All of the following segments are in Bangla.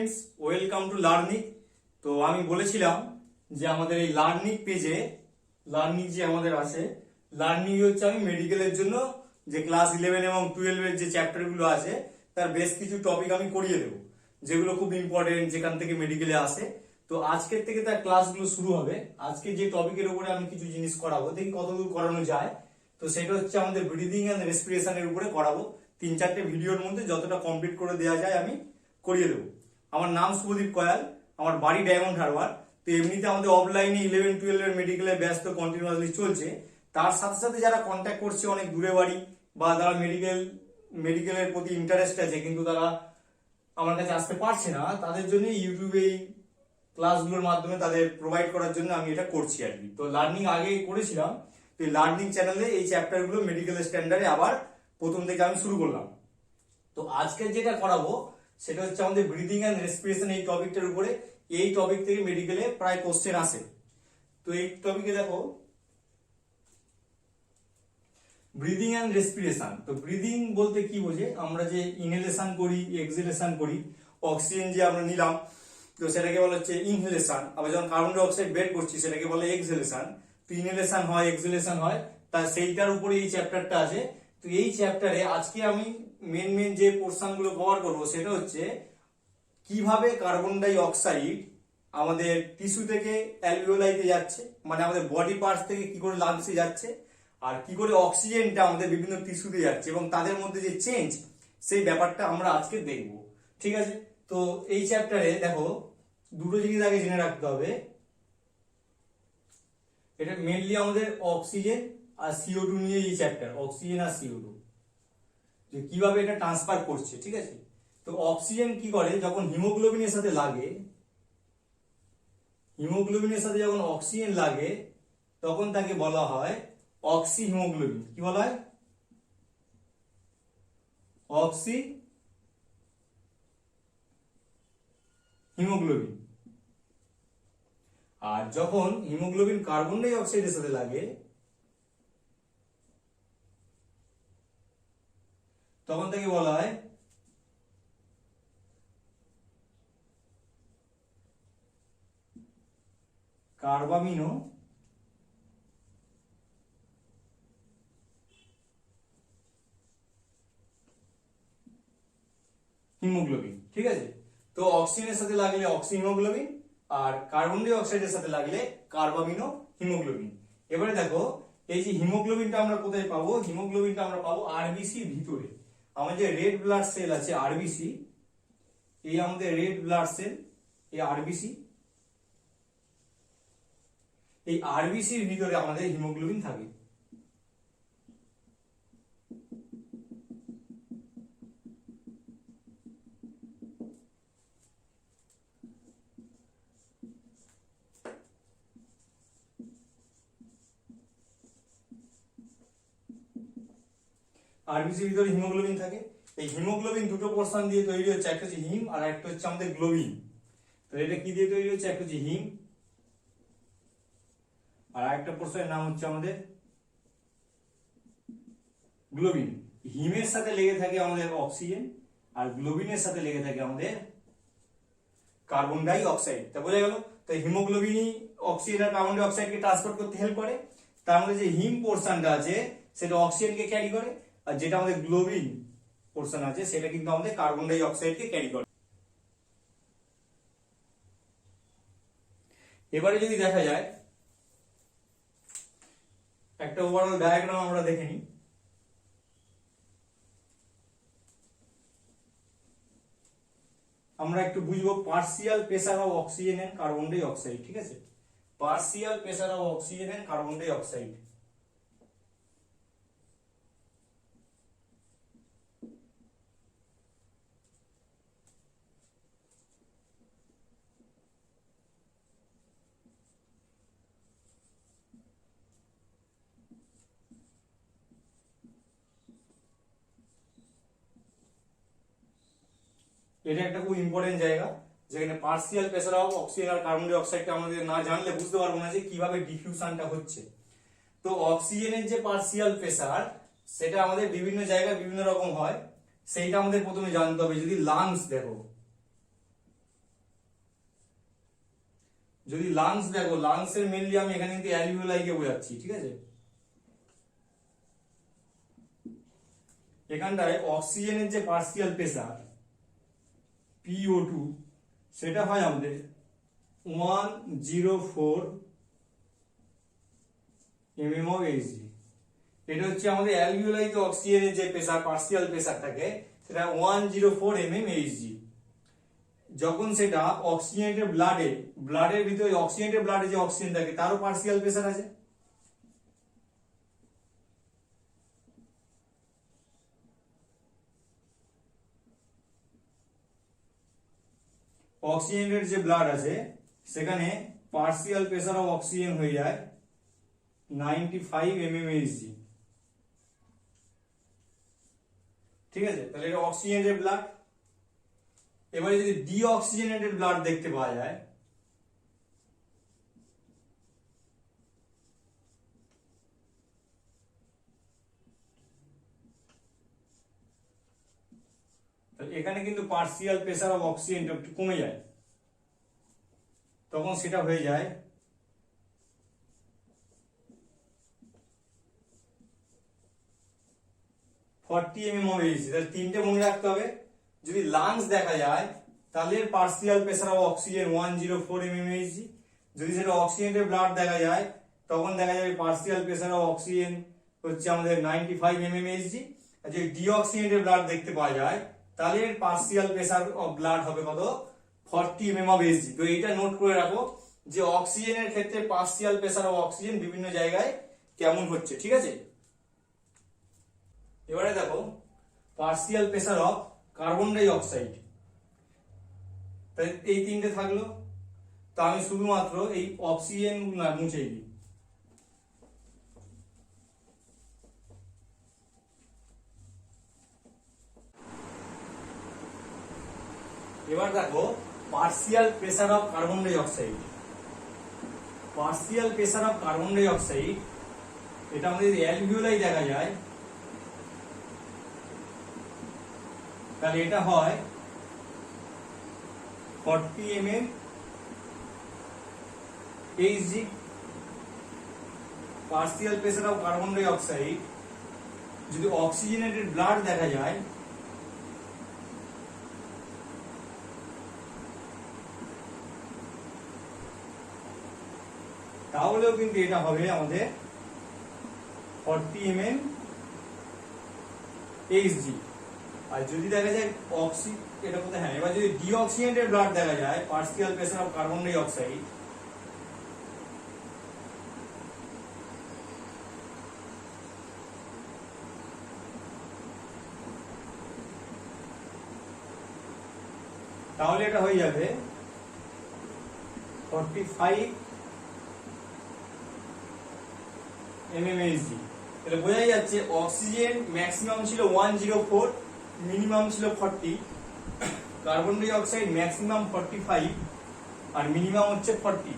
Friends, welcome to learning. তো আমি বলেছিলাম যে আমাদের এই লার্নিং পেজে লার্নিং যে আমাদের আছে, লার্নিং হচ্ছে আমি মেডিকেলের জন্য যে ক্লাস 11 এবং 12 এর যে চ্যাপ্টারগুলো আছে তার বেশ কিছু টপিক আমি করিয়ে দেবো, যেগুলো খুব ইম্পর্টেন্ট, যেখান থেকে মেডিকেলে আসে। তো আজকের থেকে তার ক্লাসগুলো শুরু হবে। আজকে যে টপিকের উপরে আমি কিছু জিনিস করাবো, দেখি কতদূর করানো যায়। তো সেটা হচ্ছে আমাদের ব্রিদিং এন্ড রেসপিরেশনের উপরে করাবো। 3-4টে ভিডিওর মধ্যে যতটা কমপ্লিট করে দেওয়া যায় আমি করিয়ে দেবো। আমার নাম শুভদীপ কয়াল, আমার বাড়ি ডায়মন্ড হারবার। তো এমনিতে আমাদের অফলাইনে 11-12 এর মেডিকেলের ব্যাচ তো কন্টিনিউয়াসলি চলছে। তার সাথে সাথে যারা কন্ট্যাক্ট করছে অনেক দূরে বাড়ি বা যারা মেডিকেলের প্রতি ইন্টারেস্ট আছে কিন্তু তারা আমার কাছে আসতে পারছে না, তাদের জন্য ইউটিউবে এই ক্লাসগুলোর মাধ্যমে তাদের প্রোভাইড করার জন্য আমি এটা করছি আর কি। তো লার্নিং আগে করেছিলাম, তো লার্নিং চ্যানেলে এই চ্যাপ্টারগুলো মেডিকেল স্ট্যান্ডার্ডে আবার প্রথম থেকে আমি শুরু করলাম। তো আজকে যেটা করাবো সেটা হচ্ছে আমাদের ব্রিদিং এন্ড রেসপিরেশন, এই টপিকটার উপরে। এই টপিক থেকে মেডিকেলে প্রায় কোশ্চেন আসে। তো এই টপিকে দেখো ব্রিদিং এন্ড রেসপিরেশন। তো ব্রিদিং বলতে কি বোঝে, আমরা যে ইনহেলেশন করি, এক্সহেলেশন করি, অক্সিজেন যে আমরা নিলাম তো সেটাকে বলা হচ্ছে ইনহেলেশন। আবার যখন কার্বন ডাই অক্সাইড বের করছি সেটাকে বলে এক্সহেলেশন। তো ইনহেলেশন হয়, এক্সহেলেশন হয়, তা সেইটার উপরে এই চ্যাপ্টারটা আছে। তো এই চ্যাপ্টারে আজকে আমি মেন যে পোর্শন গুলো কভার করবো সেটা হচ্ছে কিভাবে কার্বন ডাই অক্সাইড আমাদের টিস্যু থেকে অ্যালভিওলাইতে যাচ্ছে, মানে আমাদের বডি পার্টস থেকে কি করে লাংসে যাচ্ছে, আর কি করে অক্সিজেনটা আমাদের বিভিন্ন টিস্যুতে যাচ্ছে এবং তাদের মধ্যে যে চেঞ্জ, সেই ব্যাপারটা আমরা আজকে দেখব। ঠিক আছে? তো এই চ্যাপ্টারে দেখো দুটো জিনিস আগে জেনে রাখতে হবে। এটা মেনলি আমাদের অক্সিজেন আর CO2 নিয়ে এই চ্যাপ্টার, অক্সিজেন আর CO2 যে কিভাবে এটা ট্রান্সফার করছে। ঠিক আছে? তো অক্সিজেন কি করে, যখন হিমোগ্লোবিনের সাথে লাগে, হিমোগ্লোবিনের সাথে যখন অক্সিজেন লাগে তখন তাকে বলা হয় অক্সি হিমোগ্লোবিন। কি বলা হয়? Oxy haemoglobin. আর যখন হিমোগ্লোবিন কার্বন ডাই অক্সাইডের সাথে লাগে তখন তাকে বলা হয় কার্বামিনো হিমোগ্লোবিন। ঠিক আছে? তো অক্সিজেনের সাথে লাগলে অক্সি হিমোগ্লোবিন, আর কার্বন ডাই অক্সাইডের সাথে লাগলে কার্বামিনো হিমোগ্লোবিন। এবারে দেখো এই যে হিমোগ্লোবিনটা আমরা কোথায় পাবো, হিমোগ্লোবিনটা আমরা পাবো আরবিসির ভিতরে। আমাদের যে রেড ব্লাড সেল আছে আরবিসি, এই আমাদের রেড ব্লাড সেল, এই আরবিসি, এই আরবিসির ভিতরে আমাদের হিমোগ্লোবিন থাকে। আরবিসির ভিতরে হিমোগ্লোবিন থাকে। এই হিমোগ্লোবিন দুটো পোর্শন দিয়ে তৈরি হচ্ছে, একটা হচ্ছে হিম আর একটা হচ্ছে আমাদের গ্লোবিন। তো এটা কি দিয়ে তৈরি হচ্ছে, একটা হচ্ছে হিম আর একটা পোর্শনের নাম হচ্ছে আমাদের গ্লোবিন। হিমের সাথে লেগে থাকে আমাদের অক্সিজেন আর গ্লোবিনের সাথে লেগে থাকে আমাদের কার্বন ডাই অক্সাইড। তা বোঝা গেল? তো হিমোগ্লোবিনই অক্সিজেন আর কার্বন ডাই অক্সাইডকে ট্রান্সপোর্ট করতে হেল্প করে। তার মধ্যে যে হিম পোর্শনটা আছে সেটা অক্সিজেনকে ক্যারি করে, আর যেটা আমাদের গ্লোবিন পোর্শন আছে সেটা কিন্তু আমাদের কার্বন ডাই অক্সাইডকে ক্যারি করে। এবারে যদি দেখা যায় একটা ওভারঅল ডায়াগ্রাম আমরা দেখে নিই। আমরা একটু বুঝবো partial pressure of oxygen and carbon dioxide. ঠিক আছে? Partial pressure of oxygen and carbon dioxide. এটা একটা খুব ইম্পর্টেন্ট জায়গা, যেখানে পার্সিয়াল প্রেসার অফ অক্সিজেন আর কার্বন ডাই অক্সাইডটা আমাদের না জানলে বুঝতে পারবো না যে কিভাবে ডিফিউশনটা হচ্ছে। তো অক্সিজেনের যে পার্সিয়াল প্রেসার সেটা আমাদের বিভিন্ন জায়গায় বিভিন্ন রকম হয়, সেইটা আমাদের প্রথমে জানতে হবে। যদি লাংস দেখো, যদি লাংস দেখো, লাংসের মেনলি আমি এখানে কিন্তু অ্যালভিওলাইকে বোঝাচ্ছি, ঠিক আছে। এখানটায় অক্সিজেনের যে পার্সিয়াল প্রেসার PO2 সেটা হয় আমাদের 104 mm of Hg। এটা হচ্ছে আমাদের অ্যালভিওলাইতে অক্সিজেনের যে প্রেসার পার্সিয়াল প্রেসার থাকে সেটা 104 mm Hg। যখন সেটা অক্সিজেনের ব্লাডের ভিতরে অক্সিজেনের ব্লাডে যে অক্সিজেন থাকে তারও পার্সিয়াল প্রেসার আছে। অক্সিজেনের যে ব্লাড আছে সেখানে পার্সিয়াল প্রেসার অফ অক্সিজেন হয়ে যায় 95 mm Hg, ঠিক আছে। তাহলে এটা অক্সিজেনের ব্লাড। এবারে যদি ডিঅক্সিজেনেটেড ব্লাড দেখতে পাওয়া যায়, এখানে কিন্তু পার্সিয়াল প্রেসার অফ অক্সিজেনটা একটু কমে যায়, তখন সেটা হয়ে যায় 40 mm of Hg। তাহলে তিনটে মনে রাখতে হবে। যদি লাংস দেখা যায় তাহলে partial pressure of oxygen 104 mm Hg। যদি সেটা অক্সিজেনের ব্লাড দেখা যায় তখন দেখা যাবে পার্সিয়াল প্রেসার অফ অক্সিজেন হচ্ছে আমাদের 95 mm Hg। আর যদি ডিঅক্সিজেনেটেড ব্লাড দেখতে পাওয়া যায় তাহলে পার্সিয়াল প্রেসার অফ ব্লাড হবে কত, 40 mm of Hg। তো এইটা নোট করে রাখো যে অক্সিজেনের ক্ষেত্রে পার্সিয়াল প্রেসার অফ অক্সিজেন বিভিন্ন জায়গায় কেমন হচ্ছে, ঠিক আছে। এবারে দেখো partial pressure of carbon dioxide. এই তিনটে থাকলো, তো আমি শুধুমাত্র এই অক্সিজেন মুছে দিই। এবার দেখো partial pressure of carbon dioxide. Partial pressure of carbon dioxide এটা আমাদের অ্যালভিওলাই দেখা যায়, তাহলে এটা হয় 40 mm Hg। Partial pressure of carbon dioxide যদি অক্সিজেনেটেড ব্লাড দেখা যায় তাহলেও কিন্তু এটা হবে আমাদের 40 mm Hg। আর যদি দেখা যায় এটা কোথায়, হ্যাঁ, এবার যদি ডিঅক্সিজেনেটেড ব্লাড দেখা যায় partial pressure of carbon dioxide তাহলে এটা হয়ে যাবে 45 mm Hg। তাহলে বোঝাই যাচ্ছে অক্সিজেন ম্যাক্সিমাম ছিল 104, মিনিমাম ছিল 40, কার্বন ডাই অক্সাইড ম্যাক্সিমাম 45 আর মিনিমাম হচ্ছে 40।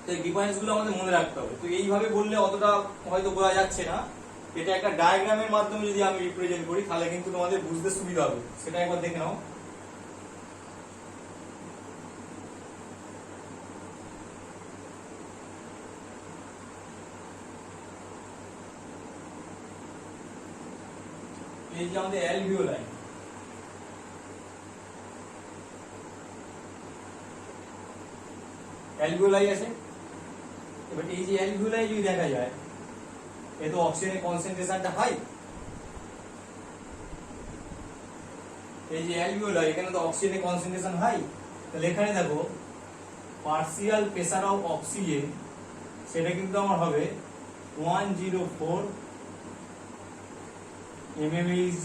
তো এই ডিফারেন্স গুলো আমাদের মনে রাখতে হবে। তো এইভাবে বললে অতটা হয়তো বোঝা যাচ্ছে না, এটা একটা ডায়াগ্রামের মাধ্যমে যদি আমি রিপ্রেজেন্ট করি তাহলে কিন্তু তোমাদের বুঝতে সুবিধা হবে। সেটা একবার দেখে নাও। এই যে আমাদের অ্যালভিওলাই, অ্যালভিওলাই আছে। এবার এই যে অ্যালভিওলাই যদি দেখা যায় এ তো অক্সিজেনের কনসেন্ট্রেশনটা হাই। এই যে অ্যালভিওলাই এখানে তো অক্সিজেনের কনসেন্ট্রেশন হাই, তাহলে এখানে দেখো পার্সিয়াল প্রেসার অফ অক্সিজেন সেটা কিন্তু আমার হবে 104 mm Hg।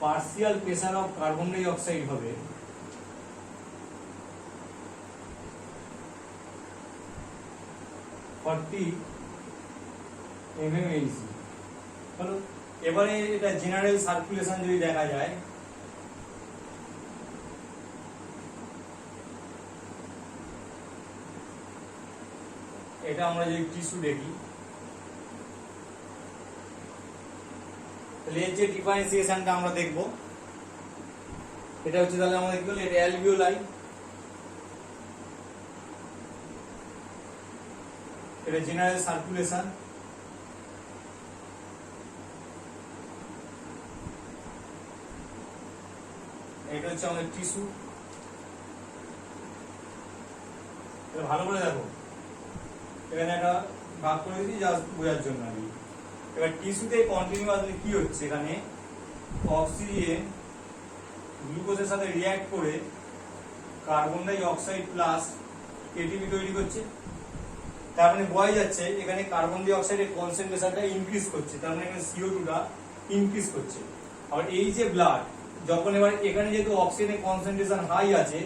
Partial pressure of carbon dioxide হবে 40 mm Hg। হলো। এবারে এটা জেনারেল সার্কুলেশন যদি দেখা যায় এটা আমরা যদি টিস্যু দেখি তাহলে এর যে ডিফারেন্সিয়েশনটা আমরা দেখব এটা হচ্ছে, তাহলে আমাদের কি হলো, এটা অ্যালভিওলাই। এটা জেনারেল সার্কুলেশন। এটা হচ্ছে আমাদের টিস্যু। ভালো করে দেখো, এখানে একটা ভাগ করে দিই জাস্ট বোঝার জন্য আর কি। এবার টিস্যুতে কন্টিনিউয়াসলি কি হচ্ছে, এখানে অক্সিজেন গ্লুকোজের সাথে রিঅ্যাক্ট করে carbon die oxide plus ATP তৈরি করছে। তার মানে বোঝা যাচ্ছে এখানে কার্বন ডাই অক্সাইডের কনসেন্ট্রেশনটা ইনক্রিজ করছে, তার মানে এখানে CO2 টা ইনক্রিজ করছে। আর এই যে ব্লাড, যখন এবার এখানে যেহেতু অক্সিজেনের কনসেন্ট্রেশন হাই আছে,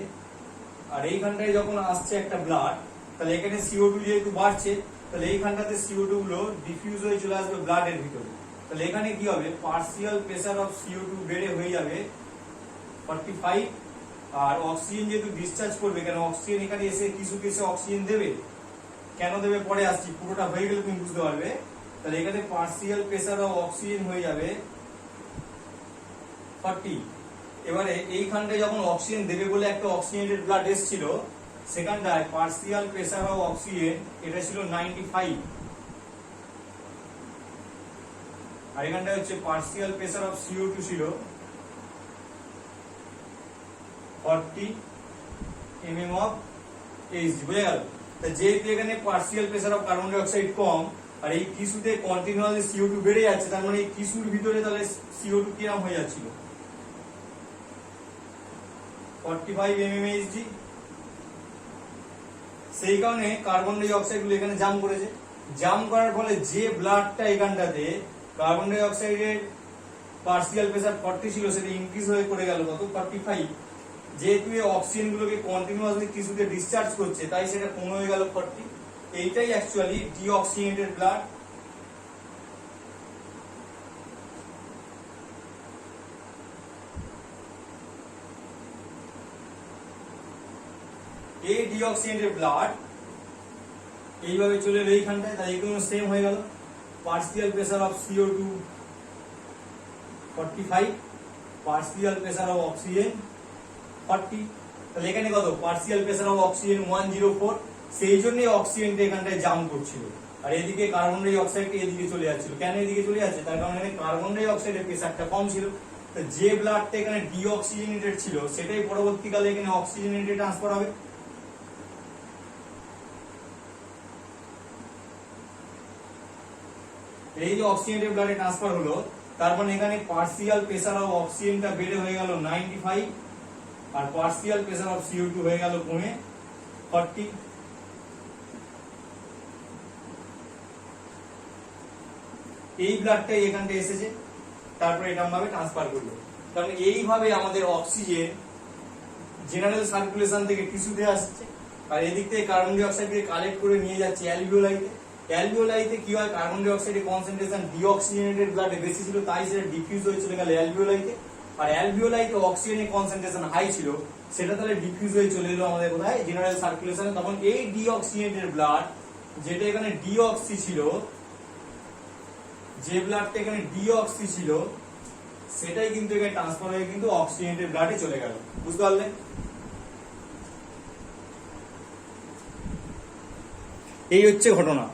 আর এইখানটায় যখন আসছে একটা ব্লাড, তাহলে এখানে CO2 যেহেতু বাড়ছে, তাহলে এইখানটাতে CO2 গুলো ডিফিউজ হয়ে চলে আসবে ব্লাডের ভিতরে। তাহলে এখানে কি হবে, পার্সিয়াল প্রেসার অফ CO2 বেড়ে হয়ে যাবে 45। আর অক্সিজেন যেহেতু ডিসচার্জ করবে, কেন অক্সিজেন এখানে এসে টিস্যুকে এসে অক্সিজেন দেবে, কেন দেবে পরে আসছি, পুরোটা হয়ে গেলে তুমি বুঝতে পারবে। তাহলে এখানে পার্সিয়াল প্রেসার অফ অক্সিজেন হয়ে যাবে 40। এবারে এইখানটায় যখন অক্সিজেন দেবে বলে একটা অক্সিজেনের ব্লাড এসেছিল, সেখানটায় পার্সিয়াল প্রেসার অফ অক্সিজেন এটা ছিল 95, আর এখানটায় হচ্ছে পার্সিয়াল প্রেসার অফ CO2 ছিল 40 mm of Hg। বুঝে গেল? যেহেতু এখানে partial pressure of carbon dioxide কম, আর এই টিস্যুতে কন্টিনিউয়াসলি CO2 বেড়ে যাচ্ছে, তার মানে এই টিস্যুর ভিতরে তাহলে CO2 কিরকম হয়ে যাচ্ছিল, 45 mm Hg। সেই কারণে কার্বন ডাই অক্সাইড গুলো এখানে জাম করেছে। জাম করার ফলে যে ব্লাডটা এখানটাতে কার্বন ডাই অক্সাইডের পার্সিয়াল প্রেসার 40 ছিল, সেটা ইনক্রিজ হয়ে করে গেল কত, 45। যেহেতু এই অক্সিজেন গুলোকে কন্টিনিউয়াসলি টিস্যুতে ডিসচার্জ করছে, তাই সেটা কমে হয়ে গেল 40। এইটাই অ্যাকচুয়ালি ডিঅক্সিজেনেটেড ব্লাড। এই ডিঅক্সিজেনেটেড ব্লাড এইভাবে চলে এলো এইখানটায়, তাই এগুলো সেম হয়ে গেল। Partial pressure of CO2 45, partial pressure of oxygen 40। তাহলে এখানে কত, পার্সিয়াল প্রেসার অফ অক্সিজেন 104। সেই জন্যই অক্সিজেনটা এখানটায় জাম করছিল, আর এদিকে কার্বন ডাই অক্সাইডটা এদিকে চলে যাচ্ছিল। কেন এদিকে চলে যাচ্ছে, তার কারণ এখানে কার্বন ডাই অক্সাইডের প্রেসারটা কম ছিল। তো যে ব্লাডটা এখানে ডিঅক্সিজেনেটেড ছিল, সেটাই পরবর্তীকালে এখানে অক্সিজেনেটে ট্রান্সফার হবে। এই যে অক্সিজেনেটেড ব্লাডে ট্রান্সফার হলো, তারপর এখানে পার্সিয়াল প্রেসার অফ অক্সিজেনটা বেড়ে হয়ে গেল 95, আর পার্সিয়াল প্রেসার অফ CO2 হয়ে গেল কমে 40। এই ব্লাডটাই এখানটা এসেছে, তারপরে এটা ভাবে ট্রান্সফার করলো। কারণ এইভাবে আমাদের অক্সিজেন জেনারেল সার্কুলেশন থেকে টিস্যুতে আসছে, আর এদিক থেকে কার্বন ডাই অক্সাইডকে কালেক্ট করে নিয়ে যাচ্ছে অ্যালভিওলাইতে। অ্যালভিওলাইতে কি হয়, কার্বন ডাই অক্সাইডের কনসেন্ট্রেশন ডিঅক্সিজেনেটেড ব্লাডে বেশি ছিল, তাই সেটা ডিফিউজ হয়ে চলে গেল অ্যালভিওলাইতে। আর অ্যালভিওলাইতে অক্সিজেনের কনসেন্ট্রেশন হাই ছিল, সেটা তাহলে ডিফিউজ হয়ে চলে এলো আমাদের কোথায়, জেনারেল সার্কুলেশনে। তখন এই ডিঅক্সিজেনেটেড ব্লাড, যেটা এখানে ডিঅক্সি ছিল, যে ব্লাডটা এখানে ডিঅক্সি ছিল, সেটাই কিন্তু এখানে ট্রান্সফার হয়ে কিন্তু অক্সিজেনেটেড ব্লাডে চলে গেল। বুঝতে পারলে? এই হচ্ছে ঘটনা।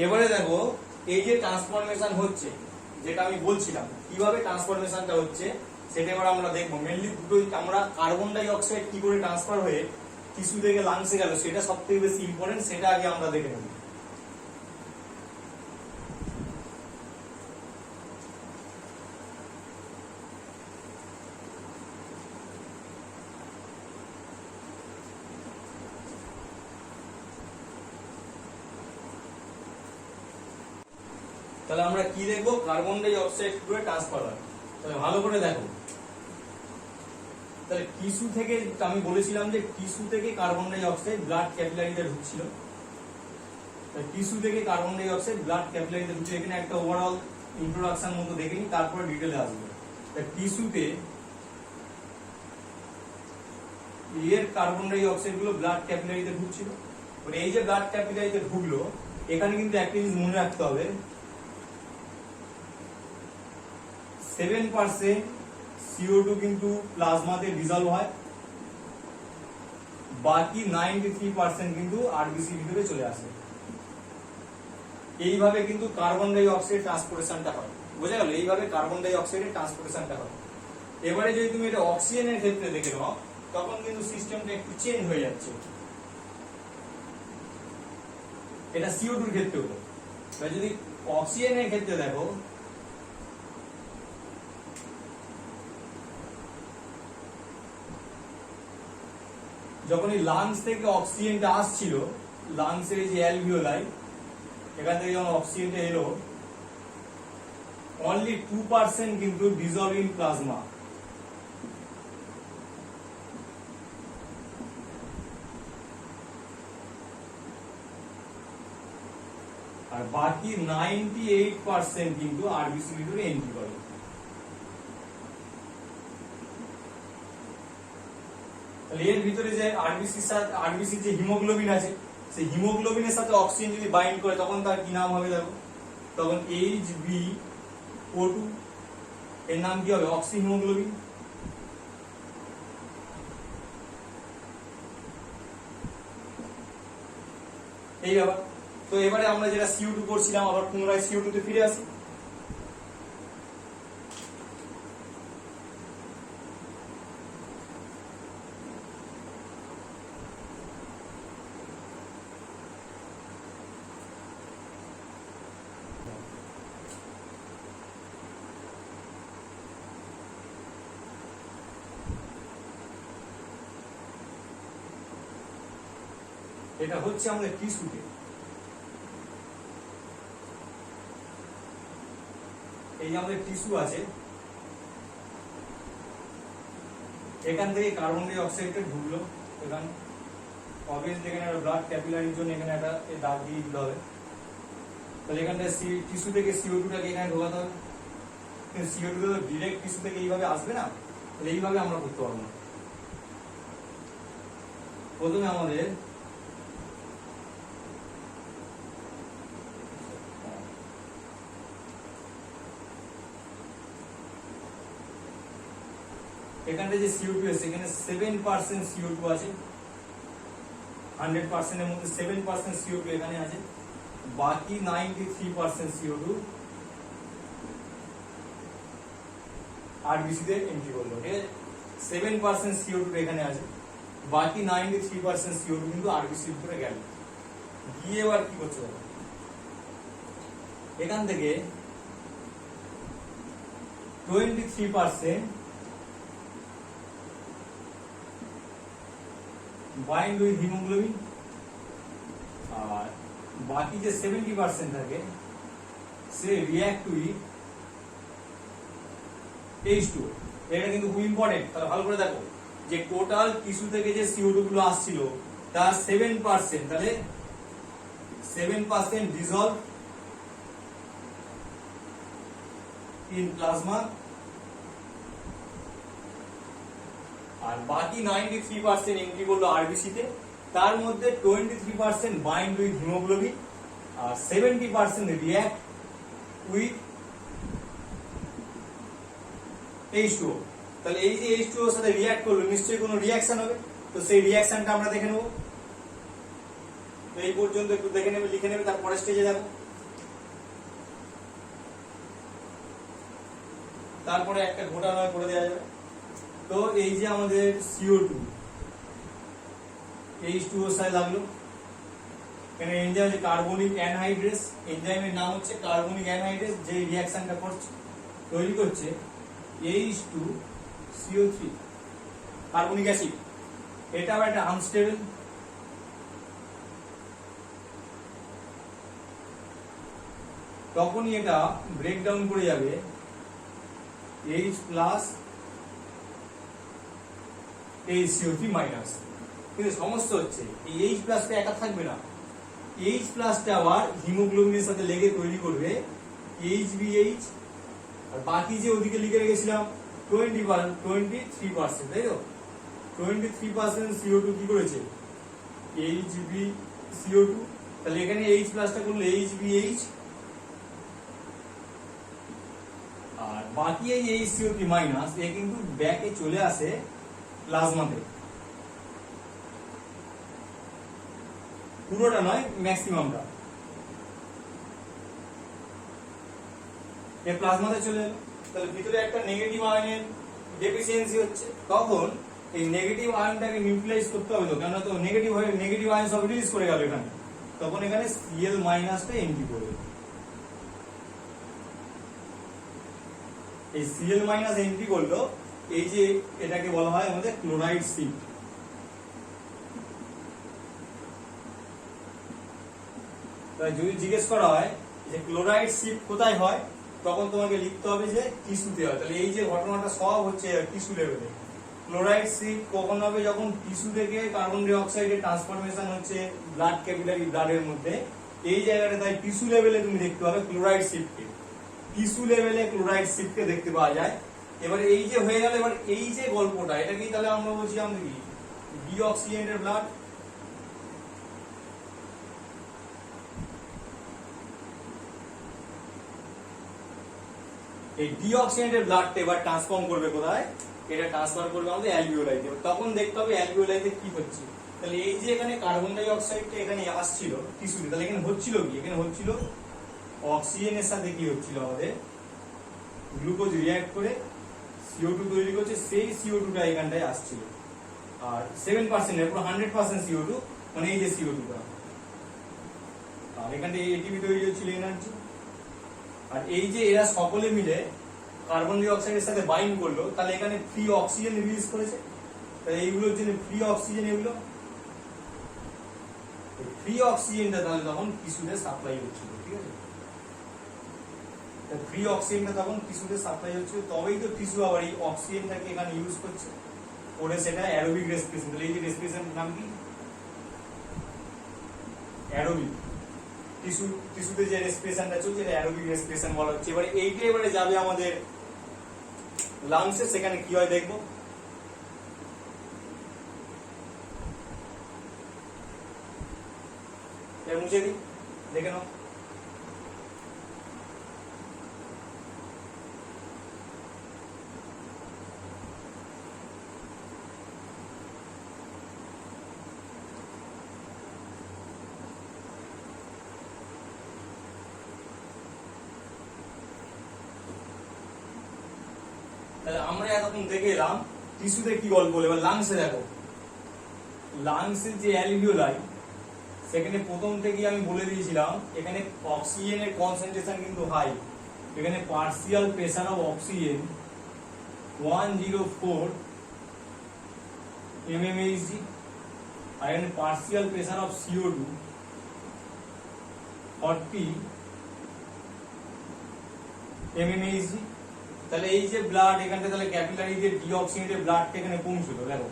এবারে দেখো, এই যে ট্রান্সফরমেশন হচ্ছে, যেটা আমি বলছিলাম কিভাবে ট্রান্সফরমেশনটা হচ্ছে, সেটা এবার আমরা দেখবো। মেনলি দুটোই, আমরা কার্বন ডাই অক্সাইড কি করে ট্রান্সফার হয়ে টিস্যু থেকে লাংসে গেল, সেটা সব থেকে বেশি ইম্পর্টেন্ট, সেটা আগে আমরা দেখে নেব। তাহলে আমরা কি দেখবো, কার্বন ডাই অক্সাইড করে ট্রান্সফার হয়। তাহলে ভালো করে দেখো, তাহলে টিস্যু থেকে, আমি বলেছিলাম যে টিস্যু থেকে কার্বন ডাই অক্সাইড ব্লাড ক্যাপিলারিতে ঢুকছিল। টিস্যু থেকে কার্বন ডাই অক্সাইড ব্লাড ক্যাপিলারিতে ঢুকছে। এখানে একটা ওভারঅল ইন্ট্রোডাকশন মতো দেখে নিই, তারপরে ডিটেলে আসবে। টিস্যুতে এর কার্বন ডাই অক্সাইড গুলো ব্লাড ক্যাপিলারিতে ঢুকছিল। এই যে ব্লাড ক্যাপিলারিতে ঢুকলো, এখানে কিন্তু একটা জিনিস মনে রাখতে হবে, 7% CO2 কিন্তু প্লাজমাতে ডিজলভ হয়, বাকি 93% কিন্তু আরবিসি ভিতরে চলে আসে। এইভাবে কিন্তু কার্বন ডাই অক্সাইড ট্রান্সপোর্টেশনটা হয়। বোঝা গেল? এইভাবে কার্বন ডাই অক্সাইডের ট্রান্সপোর্টেশনটা হয়। এবারে যদি তুমি এটা অক্সিজেনের ক্ষেত্রে দেখে নাও, তখন কিন্তু সিস্টেমটা একটু চেঞ্জ হয়ে যাচ্ছে। এটা CO2 এর ক্ষেত্রে হলো। যদি অক্সিজেনের ক্ষেত্রে দেখো, যখন এই লাংস থেকে অক্সিজেনটা আসছিল, লাংসের যে অ্যালভিওলাই, এখান থেকে যখন অক্সিজেনটা এলো, অনলি 2% কিন্তু ডিজলভ ইন প্লাজমা। আর বাকি 98% কিন্তু আরবিসি ভিতরে এন্ট্রি করে। এর ভিতরে যে আরবিসি যে হিমোগ্লোবিন আছে, সেই হিমোগ্লোবিনের সাথে অক্সিজেন যদি বাইন্ড করে, তখন তার কি নাম হবে দেখো? তখন HbO2, এর নাম কি হবে? Oxy haemoglobin. এই ব্যাপার। তো এবারে আমরা যেটা CO2 করছিলাম, আবার পুনরায় CO2 তে ফিরে আসি। এটা হচ্ছে আমাদের টিস্যুতে। এই যে আমাদের টিস্যু আছে, এখান থেকে কার্বন ডাই অক্সাইডটা ঢুকলো এখানে। অবভিয়াসলি এখানে একটা ব্লাড ক্যাপিলারির জন্য এখানে একটা দাগ দিয়ে দিতে হবে। তাহলে এখানটা টিস্যু থেকে CO2টাকে এখানে ঢোকাতে হবে। কিন্তু CO2 তো ডিরেক্ট টিস্যু থেকে এইভাবে আসবে না, তাহলে এইভাবে আমরা করতে পারবো না। প্রথমে আমাদের এখানে যে CO2 আছে, এখানে 7% CO2 আছে। 100% এর মধ্যে 7% CO2 এখানে আছে। বাকি 93% CO2 আরবিসি তে এন্ট্রি করলো। ঠিক আছে? 7% CO2 এখানে আছে, বাকি 93% CO2 কিন্তু আরবিসি এর ভিতরে গেল। গিয়ে এবার কি করছে দেখো, এখান থেকে 23% বাইন্ড উইথ হিমোগ্লোবিন, আর বাকি যে 70% থাকে সে রিঅ্যাক্ট উইথ H2O। এটা কিন্তু খুব ইম্পর্টেন্ট। তাহলে ভালো করে দেখো যে টোটাল টিস্যু থেকে যে CO2 গুলো আসছিল তার 7%, তাহলে 7% ডিসলভ ইন প্লাজমা, আর বাকি 93% এন্ট্রি করলো আরবিসি তে। তার মধ্যে 23% বাইন্ড উইথ হিমোগ্লোবিন, আর 70% রিঅ্যাক্ট উইথ H2O। তাহলে এই যে H2O এর সাথে রিঅ্যাক্ট করলো, নিশ্চয়ই কোনো রিঅ্যাকশন হবে। তো সেই রিঅ্যাকশনটা আমরা দেখে নেব। এই পর্যন্ত একটু দেখে নেবে, লিখে নেবে, তারপরে স্টেজে যাবো। তারপরে একটা ঘোটানো করে দেওয়া যাবে। তো এই যে আমাদের CO2 H2O সাথে লাগলো, এখানে এনজাইম আছে কার্বনিক অ্যানহাইড্রেস। এনজাইমের নাম হচ্ছে কার্বনিক অ্যানহাইড্রেস। যে রিঅ্যাকশনটা করছে, তৈরি করছে H2CO3 কার্বনিক অ্যাসিড। এটা আবার একটা আনস্টেবল। তখনই এটা ব্রেকডাউন করে যাবে H প্লাস HCO3 মাইনাস। কিন্তু সমস্যা হচ্ছে এই H প্লাসটা একা থাকবে না, H প্লাসটা আবার হিমোগ্লোবিনের সাথে লেগে তৈরি করবে HbH, আর বাকি যে ওদিকে লিখে রেখেছিলাম 23%, তাই তো? 23% CO2 কি করেছে? HbCO2। তাহলে এখানে H প্লাসটা করলে HbH, আর বাকি এই HCO3 মাইনাস এ কিন্তু ব্যাকে চলে আসে প্লাজমাতে। পুরোটা নয়, ম্যাক্সিমামটা। এ প্লাজমাতে চলে এলো, তাহলে ভিতরে একটা নেগেটিভ আয়নের ডেফিসিয়েন্সি হচ্ছে। তখন এই নেগেটিভ আয়নটাকে নিউট্রালাইজ করতে হবে, তো কেন তো নেগেটিভ হয়ে নেগেটিভ আয়ন সব রিলিজ করে গেল এখানে, তখন এখানে Cl মাইনাসটা এন্ট্রি করবে। এই Cl মাইনাস এন্ট্রি করলো, এই যে এটাকে বলা হয় আমাদের ক্লোরাইড শিফট। তাই যদি জিজ্ঞেস করা হয় যে ক্লোরাইড শিফট কোথায় হয়, তখন তোমাকে লিখতে হবে যে টিস্যুতে হয়। তাহলে এই যে ঘটনাটা সব হচ্ছে টিস্যু লেভেলে। ক্লোরাইড শিফট কখন হবে, যখন টিস্যু থেকে কার্বন ডাই অক্সাইডের ট্রান্সফরমেশন হচ্ছে ব্লাড ক্যাপিলারি ব্লাডের মধ্যে, এই জায়গাটা তাই টিস্যু লেভেলে তুমি দেখতে পাবে ক্লোরাইড শিফটকে, টিস্যু লেভেলে ক্লোরাইড শিফটকে দেখতে পাওয়া যায়। এবার এই যে হয়ে গেল, এবার এই যে গল্পটা, এটা কি তাহলে আমরা বলছিলাম কি ডিঅক্সিজেনেটেড ব্লাড। এই ডিঅক্সিজেনেটেড ব্লাডটা এবার ট্রান্সফর্ম করবে কোথায়, এটা ট্রান্সফার করবে আমাদের অ্যালভিওলাইতে। তখন দেখতে হবে অ্যালভিওলাইতে কি হচ্ছে। তাহলে এই যে এখানে কার্বন ডাই অক্সাইডটা এখানে আসছিল টিস্যুতে, তাহলে এখানে হচ্ছিল কি, এখানে হচ্ছিল অক্সিজেনের সাথে কি হচ্ছিল আমাদের গ্লুকোজ রিঅ্যাক্ট করে CO2 তৈরি করছে, সেই CO2টা এখানটায় আসছিল। আর 7% এর পুরো 100% CO2, মানে এই যে CO2টা, আর এখানটায় ATP তৈরি হচ্ছিল এনার্জি। আর এই যে এরা সকলে মিলে কার্বন ডাই অক্সাইডের সাথে বাইন্ড করলো, তাহলে এখানে ফ্রি অক্সিজেন রিলিজ করেছে। তাহলে এইগুলোর জন্য ফ্রি অক্সিজেন, এগুলো ফ্রি অক্সিজেনটা তাহলে তখন টিস্যুতে সাপ্লাই হচ্ছিল, ঠিক আছে। ফ্রি অক্সিজেনটা তখন টিস্যুতে সাপ্লাই হচ্ছে, তবেই তো টিস্যু আবার এই অক্সিজেনটাকে এখানে ইউজ করছে করে, সেটা অ্যারোবিক রেসপিরেশন। তাহলে এই যে রেসপিরেশনের নাম কি, অ্যারোবিক। টিস্যুতে যে রেসপিরেশনটা চলছে এটা অ্যারোবিক রেসপিরেশন বলা হচ্ছে। এবারে এইটা এবারে যাবে আমাদের লাংসে, সেখানে কি হয় দেখবো। মুছে দিই, দেখে নাও। তাহলে আমরা এতক্ষণ দেখে এলাম টিস্যুতে কি গল্প বলে, এবার লাংসে দেখো। লাংসের যে অ্যালভিওলাই, সেখানে প্রথম থেকে আমি বলে দিয়েছিলাম এখানে অক্সিজেনের কনসেন্ট্রেশন কিন্তু হাই। এখানে partial pressure of oxygen 104 mmHg, আর এখানে partial pressure of CO2 40 mmHg। তাহলে এই যে ব্লাড এখানটা, তাহলে ক্যাপিলারি দিয়ে ডিঅক্সিজেনেটেড ব্লাডটা এখানে পৌঁছলো, দেখো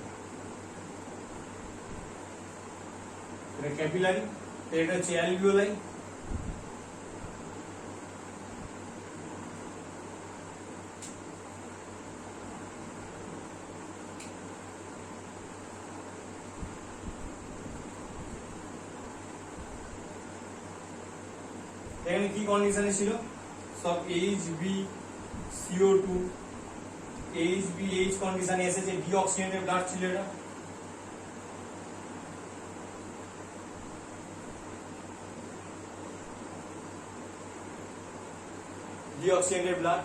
এটা ক্যাপিলারি, এটা হচ্ছে অ্যালভিওলাই। এখানে কি কন্ডিশনে ছিল, সব HB CO2 HBH কন্ডিশনে এসেছে, ডিঅক্সিজেনেটেড ব্লাড ছিল এটা। ডিঅক্সিজেনেটেড ব্লাড,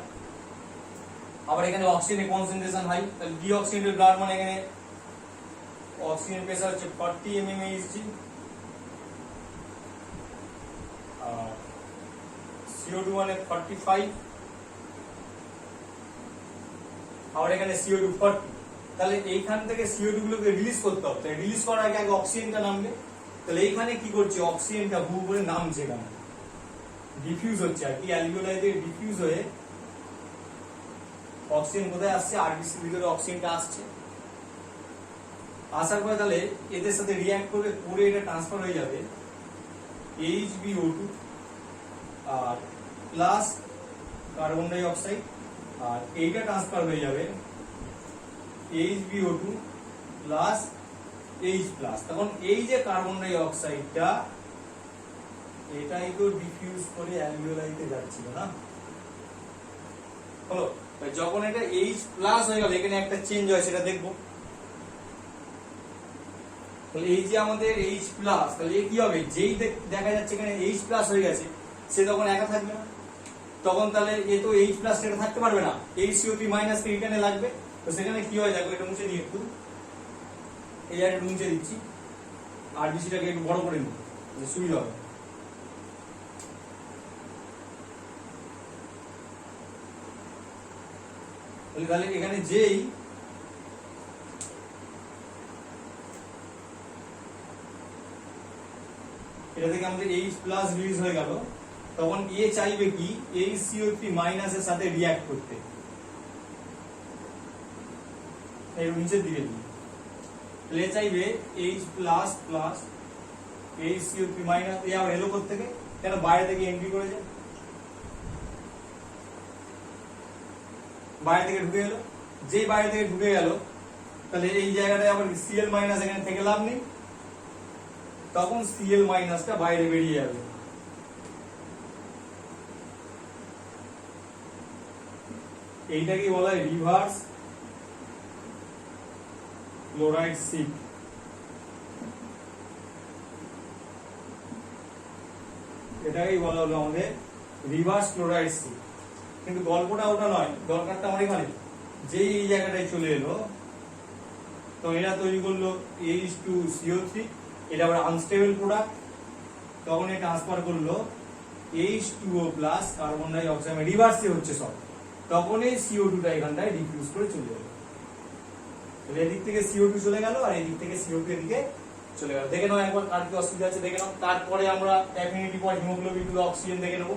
আবার এখানে অক্সিজেনের কনসেন্ট্রেশন হাই, তাহলে ডিঅক্সিজেনেটেড ব্লাড মানে এখানে অক্সিজেন প্রেসার হচ্ছে 40 mmHg, আর CO2 মানে 45, আবার এখানে CO2 40। তাহলে এইখান থেকে CO2 গুলোকে রিলিজ করতে হবে, তাই রিলিজ করার আগে অক্সিজেনটা নামবে। তাহলে এইখানে কি করছে, অক্সিজেনটা হু করে নামছে, এখানে ডিফিউজ হচ্ছে আর কি, অ্যালভিওলাইতে ডিফিউজ হয়ে অক্সিজেন কোথায় আসছে, আরবিসির ভিতরে অক্সিজেনটা আসছে। আসার পরে তাহলে এদের সাথে রিঅ্যাক্ট করবে, করে এটা ট্রান্সফার হয়ে যাবে HbO2 আর প্লাস কার্বন ডাই অক্সাইড, আর এইটা ট্রান্সফার হয়ে যাবে HbO2 প্লাস H প্লাস। তখন এই যে কার্বন ডাই অক্সাইডটা এটাই তো ডিফিউজ করে অ্যালভিওলাইতে যাচ্ছিল না, হলো। যখন এটা H প্লাস হয়ে গেল, এখানে একটা চেঞ্জ হয়, সেটা দেখবো। তাহলে এই যে আমাদের H প্লাস, তাহলে কি হবে, যেই দেখা যাচ্ছে এখানে H প্লাস হয়ে গেছে, সে তখন একা থাকবে না, তখন তাহলে এ তো এইচ প্লাস এটা থাকতে পারবে না, এইচ সিও থ্রি মাইনাস কে এখানে লাগবে। তো সেখানে কি হয় দেখো, এটা মুছে দিই একটু, এই আর একটু মুছে দিচ্ছি, আর বিসিটাকে একটু বড় করে নিই যে সুবিধা হবে। তাহলে এখানে যেই এটা থেকে আমাদের এইচ প্লাস রিলিজ হয়ে গেল, তখন এ চাইবে কি এইচ সিও থ্রি মাইনাস এর সাথে রিঅ্যাক্ট করতে, এর নিচের দিকে দিই, তাহলে চাইবে H plus plus H C O three minus, এ আবার এলো কোথা থেকে, কেন বাইরে থেকে এন্ট্রি করে যায়, বাইরে থেকে ঢুকে গেল, যেই বাইরে থেকে ঢুকে গেল তাহলে এই জায়গাটায় আবার সিএল মাইনাস এখানে থেকে লাভ নেই, তখন সিএল মাইনাসটা বাইরে বেরিয়ে যাবে। এইটাকে বলা হয় রিভার্স ক্লোরাইড শিফট। এটাকেই বলা হলো আমাদের রিভার্স ক্লোরাইড শিফট। কিন্তু গল্পটা ওটা নয়, দরকারটা আমার এখানে, যেই এই জায়গাটায় চলে এলো, তো এরা তৈরি করলো H2CO3, এটা আবার আনস্টেবল প্রোডাক্ট, তখন এটা ট্রান্সফার করলো H2O plus carbon die oxide, রিভার্সে হচ্ছে সব, তখন এই CO2 টা এখানটায় ডিফিউজ করে চলে গেল, তাহলে এদিক থেকে CO2 চলে গেল আর এদিক থেকে CO2 এদিকে চলে গেল। দেখে নাও একবার কার কি অসুবিধা আছে দেখে নাও, তারপরে আমরা affinity for haemoglobin to oxygen দেখে নেবো।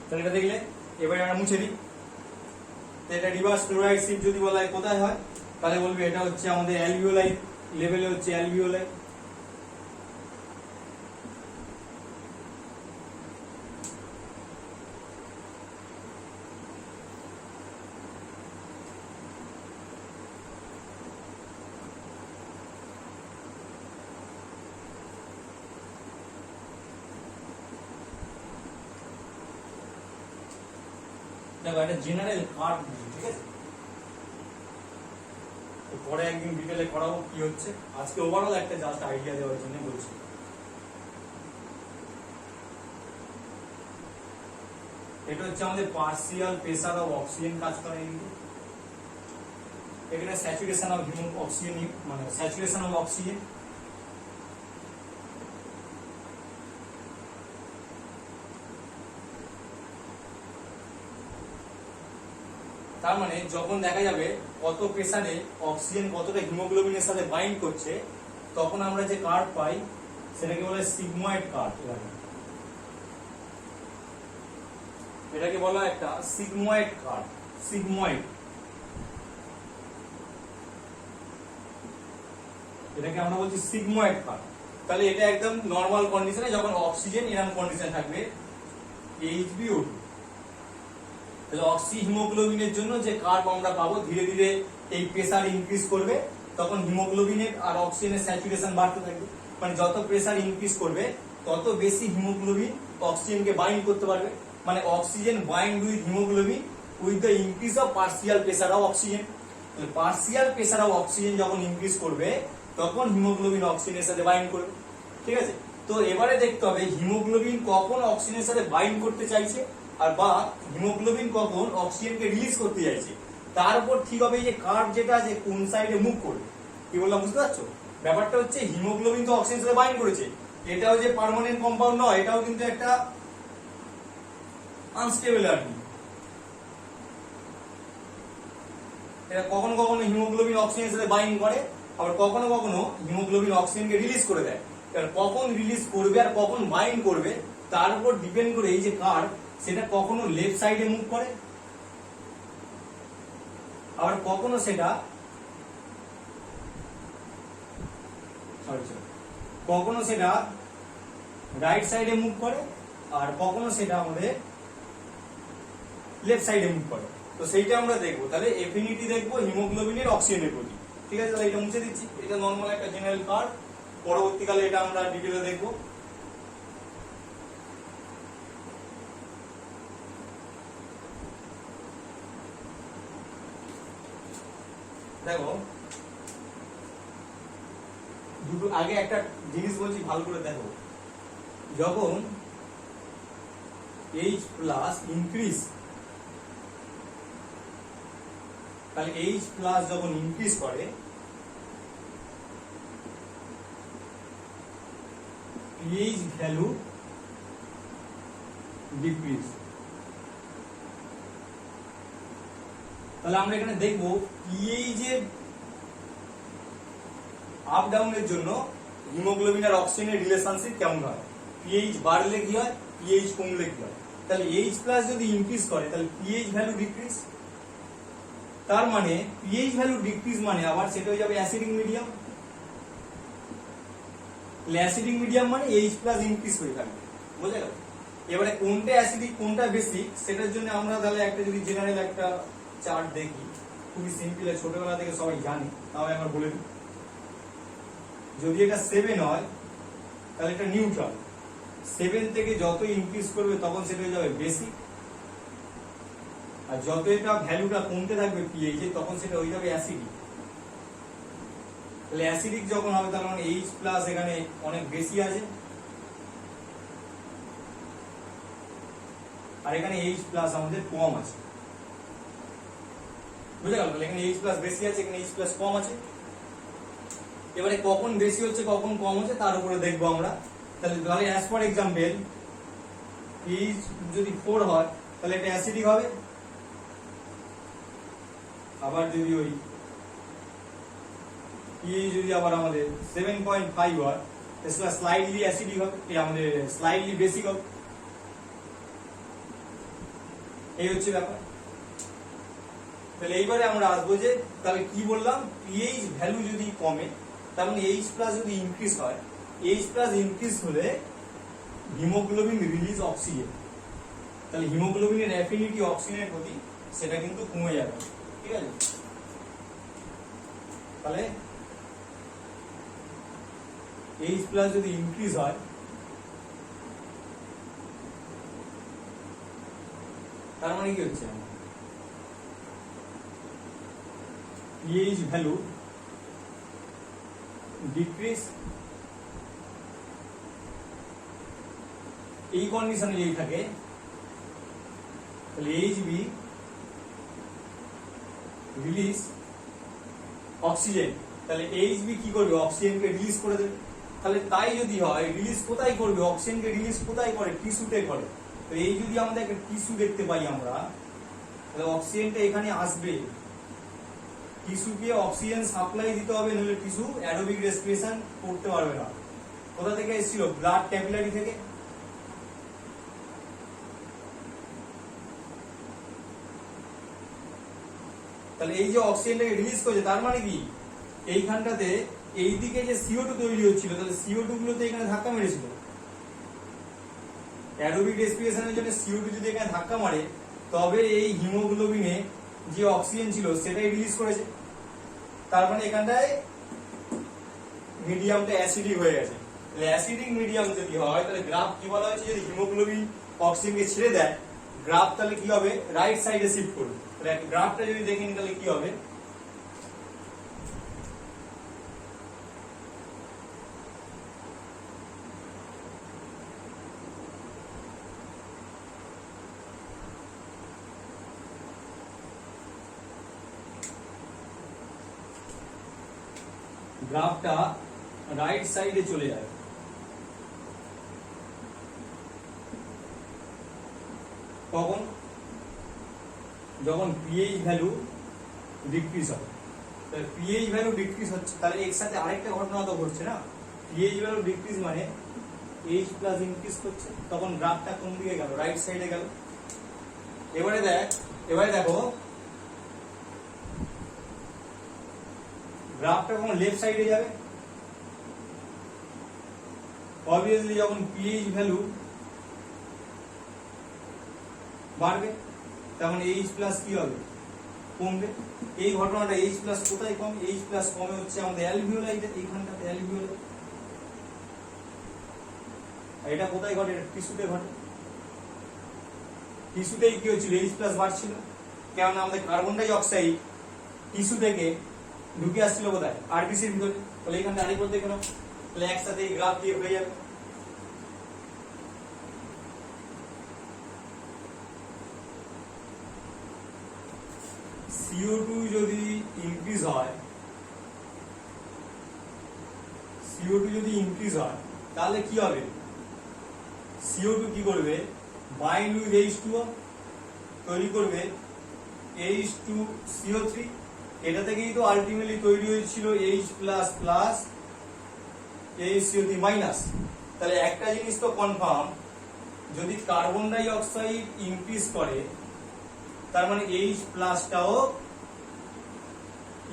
তাহলে এটা দেখলে, এবারে আমরা মুছে দিই। এটা রিভার্স ক্লোরাইড শিফট যদি বলা হয় কোথায় হয়, তাহলে বলবে এটা হচ্ছে আমাদের অ্যালভিওলাই লেভেলে, হচ্ছে অ্যালভিওলাই। দেখো এটা জেনারেল কার্ড, ঠিক আছে, পরে একদিন ডিটেলে করাবো কি হচ্ছে, আজকে ওভারঅল একটা জাস্ট আইডিয়া দেওয়ার জন্য বলছি। এটা হচ্ছে আমাদের পার্সিয়াল প্রেসার অফ অক্সিজেন কাজ করে, এখানে স্যাচুরেশন অফ অক্সিজেন, মানে স্যাচুরেশন অফ অক্সিজেন। তার মানে যখন দেখা যাবে কত প্রেসারে অক্সিজেন কতটা হিমোগ্লোবিনের সাথে বাইন্ড করছে, তখন আমরা যে কার্ভ পাই সেটাকে বলে সিগময়েড কার্ভ। এটাকে বলা একটা সিগময়েড কার্ভ, সিগময়েড, এটাকে আমরা বলছি সিগময়েড কার্ভ। তাহলে এটা একদম নর্মাল কন্ডিশনে যখন অক্সিজেন এরকম কন্ডিশন থাকবে HbO2, তাহলে অক্সি হিমোগ্লোবিনের জন্য যে কার্ভ আমরা পাবো, ধীরে ধীরে এই প্রেসার ইনক্রিজ করবে, তখন হিমোগ্লোবিনের আর অক্সিজেনের স্যাচুরেশন বাড়তে থাকবে, মানে যত প্রেসার ইনক্রিজ করবে তত বেশি হিমোগ্লোবিন অক্সিজেনকে বাইন্ড করতে পারবে, মানে oxygen bind with haemoglobin with the increase of partial pressure of oxygen. তাহলে পার্সিয়াল প্রেসার অফ অক্সিজেন যখন ইনক্রিজ করবে তখন হিমোগ্লোবিন অক্সিজেনের সাথে বাইন্ড করবে, ঠিক আছে। তো এবারে দেখতে হবে হিমোগ্লোবিন কখন অক্সিজেনের সাথে বাইন্ড করতে চাইছে, আর বা হিমোগ্লোবিন কখন অক্সিজেনকে রিলিজ করতে চাইছে, তার উপর ঠিক হবে যে কার্ভ যেটা আছে কোন সাইডে মুভ করবে। কি বললাম বুঝতে পারছো? ব্যাপারটা হচ্ছে হিমোগ্লোবিন তো অক্সিজেনের সাথে বাইন্ড করেছে, এটাও যে পার্মানেন্ট কম্পাউন্ড নয়, এটাও কিন্তু একটা আনস্টেবল আর কি। এটা কখনো কখনো হিমোগ্লোবিন অক্সিজেনের সাথে বাইন্ড করে, আবার কখনো কখনো হিমোগ্লোবিন অক্সিজেনকে রিলিজ করে দেয়। কখন রিলিজ করবে আর কখন বাইন্ড করবে তার উপর ডিপেন্ড করে এই যে কার্ভ, সেটা কখনো লেফট সাইডে মুভ করে, আবার কখনো সেটা রাইট সাইডে মুভ করে, আর কখনো সেটা আমাদের লেফট সাইডে মুভ করে। তো সেইটা আমরা দেখবো। তাহলে এফিনিটি দেখবো হিমোগ্লোবিনের অক্সিজেনের প্রতি, ঠিক আছে। তাহলে এটা মুছে দিচ্ছি, এটা নর্মাল একটা জেনারেল কার্ভ, পরবর্তীকালে এটা আমরা ডিটেইলে দেখবো। দেখো দুটো আগে একটা জিনিস বলছি ভালো করে দেখো, যখন H প্লাস ইনক্রিজ, তাহলে H প্লাস যখন ইনক্রিজ করে pH ভ্যালু ডিক্রিজ। তাহলে আমরা এখানে দেখবো pH এর আপ ডাউনের জন্য হিমোগ্লোবিন আর অক্সিজেনের রিলেশনশিপ কেমন হয়, pH বাড়লে কি হয়, pH কমলে কি হয়। তাহলে H প্লাস যদি ইনক্রিজ করে তাহলে pH ভ্যালু ডিক্রিজ, তার মানে pH ভ্যালু ডিক্রিজ মানে আবার সেটা হয়ে যাবে অ্যাসিডিক মিডিয়াম। অ্যাসিডিক মিডিয়াম মানে H প্লাস ইনক্রিজ হয়ে থাকবে, বোঝা গেল। এবারে কোনটা অ্যাসিডিক কোনটা বেসিক সেটার জন্য আমরা তাহলে একটা যদি জেনারেল একটা চার্ট দেখি, খুবই সিম্পল, ছোটবেলা থেকে সবাই জানি, তাহলে আমরা বলে দিই। যদি এটা 7 হয় তাহলে এটা নিউট্রাল, 7 থেকে যত ইনক্রিজ করবে তখন সেটা হয়ে যাবে বেসিক, আর যত এটা ভ্যালুটা কমতে থাকবে pH এ তখন সেটা হয়ে যাবে অ্যাসিডিক। তাহলে অ্যাসিডিক যখন হবে তার মানে H প্লাস এখানে অনেক বেশি আছে, আর এখানে H প্লাস আমাদের কম আছে, বুঝে গেল। তাহলে এখানে H প্লাস বেশি আছে, এখানে H প্লাস কম আছে। এবারে কখন বেশি হচ্ছে কখন কম হচ্ছে তার উপরে দেখবো আমরা। তাহলে অ্যাজ ফর এক্সাম্পল pH যদি 4 হয় তাহলে এটা অ্যাসিডিক হবে, আবার যদি ওই pH যদি আবার আমাদের 7.5 হয় তাহলে স্লাইডলি অ্যাসিডিক হবে, আমাদের স্লাইডলি বেসিক হবে। এই হচ্ছে ব্যাপার। তাহলে এইবারে আমরা আসবো যে তাহলে কি বললাম, pH ভ্যালু যদি কমে তার মানে H প্লাস যদি ইনক্রিজ হয়, H প্লাস ইনক্রিজ হলে হিমোগ্লোবিন রিলিজ অক্সিজেন, তাহলে হিমোগ্লোবিনের অ্যাফিনিটি অক্সিজেনের প্রতি সেটা কিন্তু কমে যাবে, ঠিক আছে। তাহলে H প্লাস যদি ইনক্রিজ হয় তার মানে কি হচ্ছে, pH ভ্যালু ডিক্রিজ। এই কন্ডিশনে যদি থাকে তাহলে HB রিলিজ অক্সিজেন, তাহলে HB কি করবে, অক্সিজেনকে রিলিজ করে দেবে। তাহলে তাই যদি হয় রিলিজ কোথায় করবে, অক্সিজেনকে রিলিজ কোথায় করে, টিস্যুতে করে। তো এই যদি আমাদের একটা টিস্যু দেখতে পাই আমরা, তাহলে অক্সিজেনটা এখানে আসবে, টিস্যুকে অক্সিজেন সাপ্লাই দিতে হবে, নইলে টিস্যু অ্যারোবিক রেসপিরেশন করতে পারবে না। কোথা থেকে এসেছিল, ব্লাড ক্যাপিলারি থেকে। তাহলে এই যে অক্সিজেনটাকে রিলিজ করছে তার মানে কি, এইখানটাতে এইদিকে যে CO2 তৈরি হচ্ছিল, তাহলে CO2 গুলোতে এখানে ধাক্কা মেরেছিল। অ্যারোবিক রেসপিরেশনের জন্য CO2 যদি এখানে ধাক্কা মারে তবে এই হিমোগ্লোবিনে যে অক্সিজেন ছিল সেটাই রিলিজ করেছে। তার মানে এখানটায় মিডিয়ামটা অ্যাসিডিক হয়ে গেছে। তাহলে অ্যাসিডিক মিডিয়াম যদি হয় তাহলে গ্রাফ কি বলা হয়েছে, যদি হিমোগ্লোবিন অক্সিজেনকে ছেড়ে দেয় গ্রাফ তাহলে কি হবে, রাইট সাইডে শিফট করবে। তাহলে গ্রাফটা যদি দেখেন তাহলে কি হবে, গ্রাফটা রাইট সাইডে চলে যাবে। কখন, যখন pH ভ্যালু ডিক্রিজ হবে। তাহলে pH ভ্যালু ডিক্রিজ হচ্ছে, তাহলে এর সাথে আরেকটা ঘটনা তো ঘটছে না, pH ভ্যালু ডিক্রিজ মানে H প্লাস ইনক্রিজ করছে, তখন গ্রাফটা কোন দিকে গেল, রাইট সাইডে গেল। এবারে দেখো গ্রাফটা কখন লেফট সাইডে যাবে, অবভিয়াসলি যখন pH ভ্যালু বাড়বে তখন H প্লাস কি হবে, কমবে। এই ঘটনাটা H প্লাস কোথায় কম, H প্লাস কমে হচ্ছে আমাদের অ্যালভিওলাইতে, এইখানটাতে অ্যালভিওলাই। এটা কোথায় ঘটে, টিস্যুতে ঘটে। টিস্যুতেই কি হচ্ছিল, H প্লাস বাড়ছিল, কেননা আমাদের কার্বন ডাই অক্সাইড টিস্যু থেকে ঢুকে আসছিল কোথায় আরবিসির ভিতরে, তাহলে এখানে আরেক বলতে কেন, তাহলে একসাথে এই গ্রাফ দিয়ে হয়ে যাবে। CO2 যদি ইনক্রিজ হয়, CO2 যদি ইনক্রিজ হয় তাহলে কি হবে, CO2 কি করবে, বাইন্ড উইথ H2O, তৈরি করবে H2CO3, এটা থেকেই তো আলটিমেটলি তৈরি হয়েছিল H++ HCO3 মাইনাস। তাহলে একটা জিনিস তো কনফার্ম, যদি কার্বন ডাই অক্সাইড ইনক্রিজ করে তার মানে H+ টাও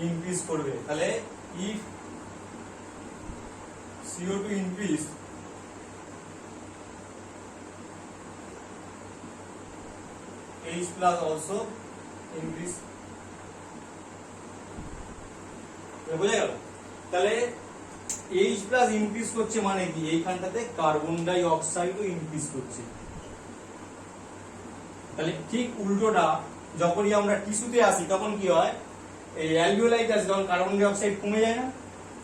ইনক্রিজ করবে। তাহলে if CO2 increase, H+ also increase, বোঝা গেল? তাহলে H+ ইনক্রিজ করছে মানে কি, এইখানটাতে কার্বন ডাই অক্সাইডও ইনক্রিজ করছে। তাহলে ঠিক উল্টোটা, যখনই আমরা টিস্যুতে আসি তখন কি হয়, এই অ্যালভিওলাইট আছে তখন কার্বন ডাই অক্সাইড কমে যায় না,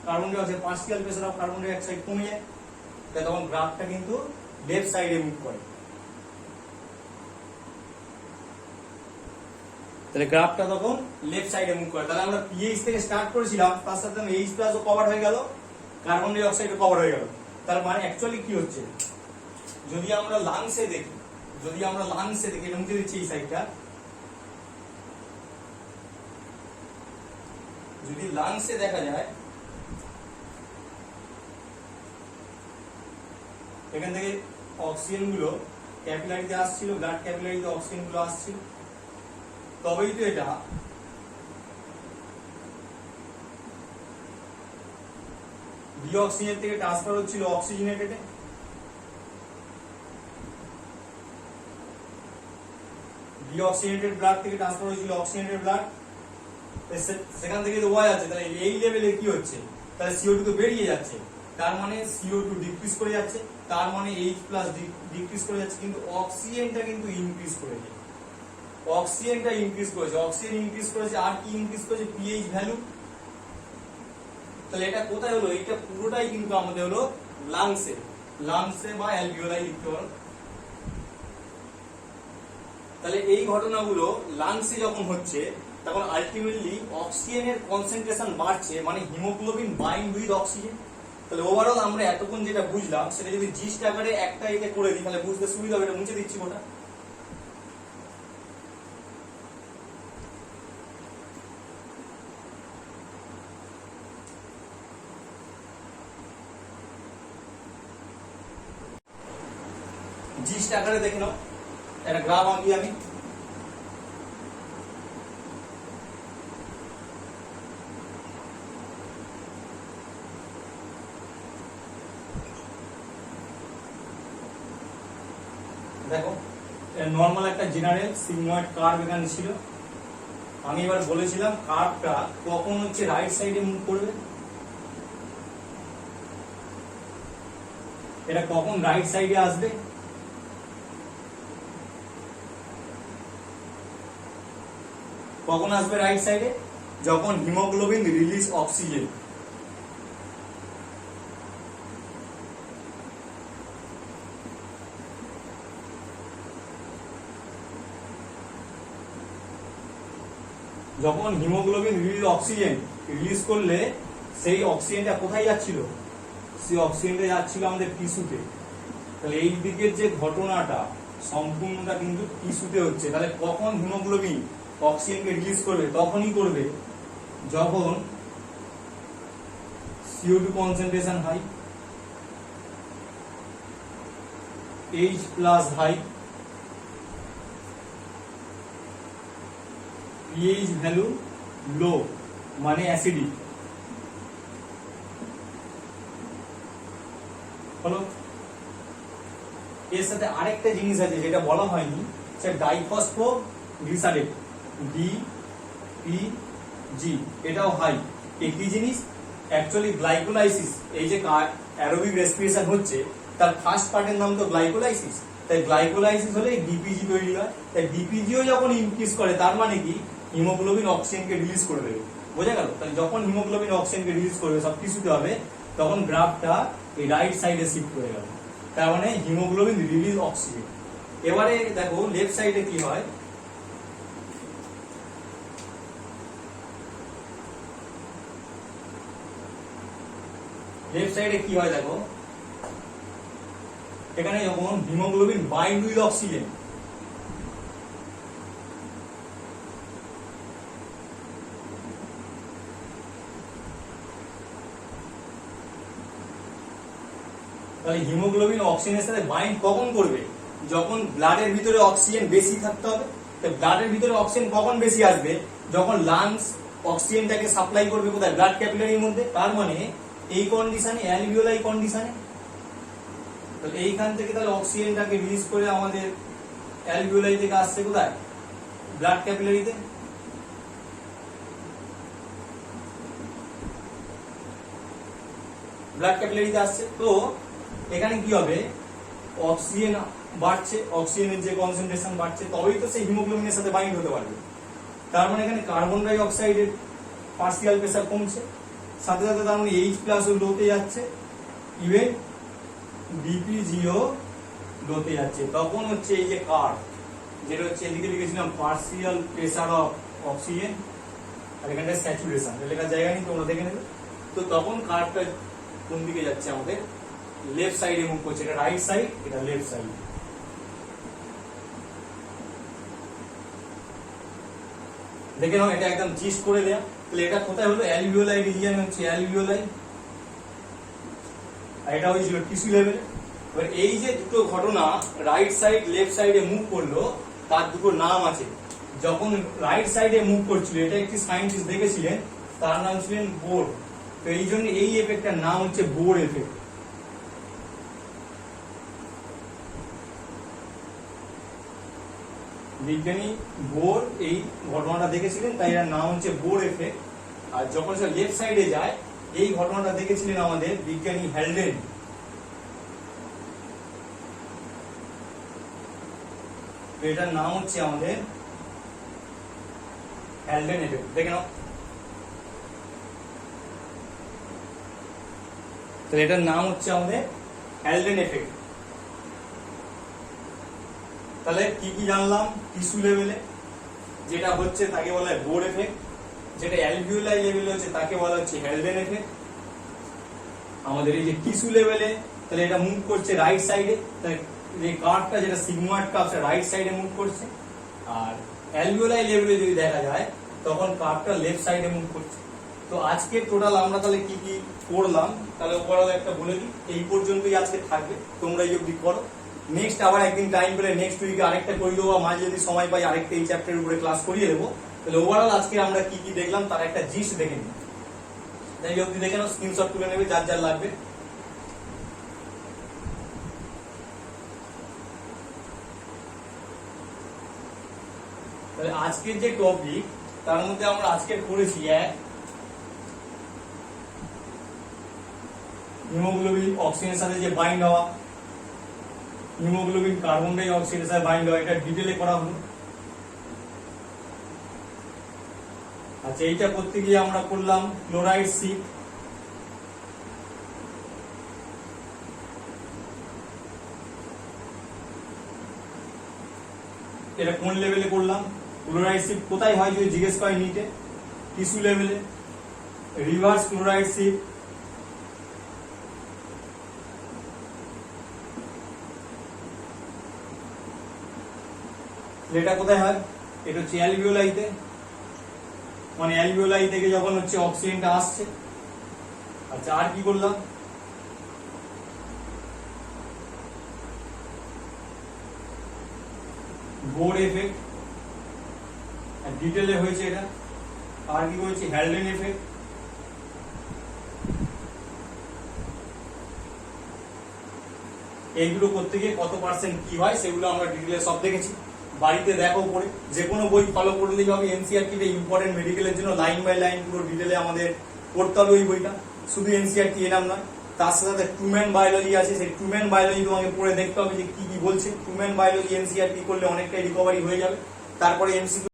carbon dioxide partial pressure of carbon dioxide কমে যায়, তাই তখন গ্রাফটা কিন্তু লেফট সাইডে মুভ করে। তাহলে গ্রাফটা তখন লেফট সাইডে মুভ করে। তাহলে আমরা পিএইচ থেকে স্টার্ট করেছিলাম, তার সাথে H+ ও কভার হয়ে গেল, কার্বন ডাই অক্সাইডও কভার হয়ে গেল। তার মানে অ্যাকচুয়ালি কি হচ্ছে, যদি আমরা লাংসে দেখি, এটা মুছে দিচ্ছি এই সাইডটা, যদি লাংসে দেখা যায়, এখান থেকে অক্সিজেন গুলো ক্যাপিলারিতে আসছিল, ব্লাড ক্যাপিলারিতে অক্সিজেন গুলো আসছিল, তবেই তো এটা ডিঅক্সিজেন থেকে ট্রান্সফার হচ্ছিল অক্সিজেনেটেডে, ডিঅক্সিজেনেটেড ব্লাড থেকে ট্রান্সফার হয়েছিল অক্সিজেনেটেড ব্লাড, সেখান থেকে তো বোঝা যাচ্ছে। তাহলে এই লেভেলে কি হচ্ছে, তাহলে CO2 তো বেরিয়ে যাচ্ছে, তার মানে CO2 ডিক্রিজ করে যাচ্ছে, তার মানে H+ ডিক্রিজ করে যাচ্ছে, কিন্তু অক্সিজেনটা কিন্তু ইনক্রিজ করেছে, অক্সিজেনটা ইনক্রিজ করেছে, অক্সিজেন ইনক্রিজ করেছে, আর কি ইনক্রিজ করেছে, পিএইচ ভ্যালু। তাহলে এটা কোথায় হলো, এটা পুরোটাই কিন্তু আমাদের হলো লাংসে বা অ্যালভিওলাই লিখতে পারো। তাহলে এই ঘটনাগুলো লাংসে যখন হচ্ছে তখন আলটিমেটলি অক্সিজেনের কনসেন্ট্রেশন বাড়ছে, মানে হিমোগ্লোবিন বাইন্ড উইথ অক্সিজেন। তাহলে ওভারঅল আমরা এতক্ষণ যেটা বুঝলাম সেটা যদি জিস্ট আকারে একটা এতে করে দিই তাহলে বুঝতে সুবিধা হবে। এটা মুছে দিচ্ছি ওটা। জিস্ট আকারে দেখে নাও, একটা গ্রাফ আঁকি আমি, দেখো নর্মাল একটা জেনারেল সিগময়েড কার্ভ এখানে ছিল। আমি এবার বলেছিলাম কার্ভটা কখন হচ্ছে রাইট সাইডে মুভ করবে, এটা কখন রাইট সাইডে আসবে, কখন আসবে রাইট সাইডে, যখন হিমোগ্লোবিন রিলিজ অক্সিজেন। যখন হিমোগ্লোবিন রিলিজ করলে সেই অক্সিজেনটা কোথায় যাচ্ছিল, সেই অক্সিজেনটা যাচ্ছিল আমাদের টিস্যুতে। তাহলে এই দিকের যে ঘটনাটা সম্পূর্ণটা কিন্তু টিস্যুতে হচ্ছে। তাহলে কখন হিমোগ্লোবিন অক্সিজেনকে রিলিজ করবে, তখনই করবে যখন CO2 concentration high, H+ high, pH value low মানে অ্যাসিডিক। হলো, এর সাথে আরেকটা জিনিস আছে যেটা বলা হয়নি, সেটা ডাইফসফোগ্লিসারেট DPG, এটাও হাই। একই জিনিস অ্যাকচুয়ালি গ্লাইকোলাইসিস, এই যে অ্যারোবিক রেসপিরেশন হচ্ছে তার ফার্স্ট পার্টের নাম তো গ্লাইকোলাইসিস। তাই গ্লাইকোলাইসিস হলে ডিপিজি তৈরি হয়। তাই ডিপিজিও যখন ইনক্রিজ করে তার মানে কি হিমোগ্লোবিন অক্সিজেনকে রিলিজ করে দেবে। বোঝা গেল? তাহলে যখন হিমোগ্লোবিন অক্সিজেনকে রিলিজ করবে সব টিস্যুতে হবে, তখন গ্রাফটা এই রাইট সাইডে শিফট করে গেল, তার মানে হিমোগ্লোবিন রিলিজ অক্সিজেন। এবারে দেখো লেফট সাইডে কি হয়, লেফট সাইডে কি হয় দেখো, এখানে যখন হিমোগ্লোবিন বাইন্ড উইথ অক্সিজেন, তাহলে হিমোগ্লোবিন অক্সিজেনের সাথে বাইন্ড কখন করবে, যখন ব্লাডের ভিতরে অক্সিজেন বেশি থাকতে হবে। তো ব্লাডের ভিতরে অক্সিজেন কখন বেশি আসবে, যখন লাংস অক্সিজেনটাকে সাপ্লাই করবে কোথায়, ব্লাড ক্যাপিলারির মধ্যে। তার মানে এই কন্ডিশনে, অ্যালভিওলাই কন্ডিশনে, তো এইখান থেকে তাহলে অক্সিজেনটাকে রিলিজ করে আমাদের অ্যালভিওলাই থেকে আসছে কোথায়, ব্লাড ক্যাপিলারিতে। ব্লাড ক্যাপিলারিতে আসছে। তো এখানে কি হবে, অক্সিজেন বাড়ছে, অক্সিজেনের যে কনসেন্ট্রেশন বাড়ছে, তবেই তো সেই হিমোগ্লোবিনের সাথে বাইন্ড হতে পারবে। তার মানে এখানে কার্বন ডাই অক্সাইডের পার্সিয়াল প্রেসার কমছে, সাথে সাথে তার মানে এইচ প্লাস ও লোতে যাচ্ছে, ইভেন বিপিজিও লোতে যাচ্ছে। তখন হচ্ছে এই যে কার্ভ, যেটা হচ্ছে এদিকে লিখেছিলাম পার্সিয়াল প্রেসার অফ অক্সিজেন, আর এখানটা স্যাচুরেশন, লেখার জায়গা নেই, তোমরা দেখে নেবে। তো তখন কার্ভটা কোন দিকে যাচ্ছে, আমাদের লেফট সাইডে মুভ করছে, এটা রাইট সাইড, এটা লেফট সাইড। দেখে নাও, এটা একদম জিস্ট করে দেয়া। তাহলে এটা কোথায় হলো, অ্যালভিওলাই রিজিয়ন হচ্ছে অ্যালভিওলাই, আর এটা হয়েছিল টিস্যু লেভেলে। এবার এই যে দুটো ঘটনা রাইট সাইড লেফট সাইডে মুভ করলো, তার দুটো নাম আছে। যখন রাইট সাইডে মুভ করছিল, এটা একটি সায়েন্টিস্ট দেখেছিলেন, তার নাম ছিলেন বোর। তো এই জন্য এই এফেক্টটার নাম হচ্ছে বোর এফেক্ট। বিজ্ঞানী বোর এই ঘটনাটা দেখেছিলেন, তাই এর নাম হচ্ছে বোর এফেক্ট। আর যখন সে লেফট সাইডে যায়, এই ঘটনাটা দেখেছিলেন আমাদের বিজ্ঞানী হ্যালডেন। এটার নাম হচ্ছে আমাদের হ্যালডেন এফেক্ট। দেখে নাও, তো এটার নাম হচ্ছে আমাদের হ্যালডেন এফেক্ট। তাহলে কি কি জানলাম, টিস্যু লেভেলে যেটা হচ্ছে তাকে বলা হয় বোর এফেক্ট, যেটা অ্যালভিওলাই লেভেলে হচ্ছে তাকে বলা হচ্ছে হ্যালডেন এফেক্ট। আমাদের এই যে টিস্যু লেভেলে, তাহলে এটা মুভ করছে রাইট সাইডে, এই কার্ভটা যেটা সিগময়েড কার্ভ সেটা রাইট সাইডে মুভ করছে। আর অ্যালভিওলাই লেভেলে যদি দেখা যায়, তখন কার্ভটা লেফট সাইডে মুভ করছে। তো আজকে টোটাল আমরা তাহলে কি কি করলাম, তাহলে ওভারঅল একটা বলে দিই। এই পর্যন্তই আজকে থাকবে, তোমরা এই অবধি করো। নেক্সট আবার একদিন টাইম পেলে নেক্সট উইকে আরেকটা করে দেবো, মাঝে যদি সময় পাই আরেকটা এই চ্যাপ্টারের উপরে ক্লাস করিয়ে দেবো। তাহলে ওভারঅল আজকে আমরা কি কি দেখলাম তার একটা জিস্ট দেখে নিই। তাই অবধি দেখে নাও, স্ক্রিনশট তুলে নেবে যার যার লাগবে। তাহলে আজকের যে টপিক, তার মধ্যে আমরা আজকে করেছি এক, হিমোগ্লোবিন অক্সিজেনের সাথে যে বাইন্ড হওয়া, হিমোগ্লোবিন কার্বন ডাই অক্সাইডের সাথে বাইন্ড হওয়া, এটা ডিটেলে করা হলো। আচ্ছা, এইটা করতে গিয়ে আমরা করলাম ক্লোরাইড শিফট, এটা কোন লেভেলে করলাম, ক্লোরাইড শিফট কোথায় হয় যদি জিজ্ঞেস করে নিটে, টিস্যু লেভেলে। রিভার্স ক্লোরাইড শিফট এটা কোথায় হয়, এটা হচ্ছে অ্যালভিওলাইতে, মানে অ্যালভিওলাই থেকে যখন হচ্ছে অক্সিজেনটা আসছে। আচ্ছা, আর কি করলাম, বোর এফেক্ট ডিটেলে হয়েছে এটা। আর কি হয়েছে, হ্যালডেন এফেক্ট। এইগুলো করতে গিয়ে কত পার্সেন্ট কি হয় সেগুলো আমরা ডিটেলে সব দেখেছি। বাড়িতে দেখো পড়ে, যে কোনো বই ফলো করলেই হবে। এনসিইআরটি তে ইম্পর্টেন্ট মেডিকেলের জন্য লাইন বাই লাইন পুরো ডিটেলে আমাদের পড়তে হবে ওই বইটা। শুধু এনসিইআরটি এনাম নয়, তার সাথে সাথে হিউম্যান বায়োলজি আছে, সেই হিউম্যান বায়োলজি তোমাকে পড়ে দেখতে হবে যে কি কি বলছে। হিউম্যান বায়োলজি এনসিইআরটি করলে অনেকটাই রিকভারি হয়ে যাবে। তারপরে এমসিকিউ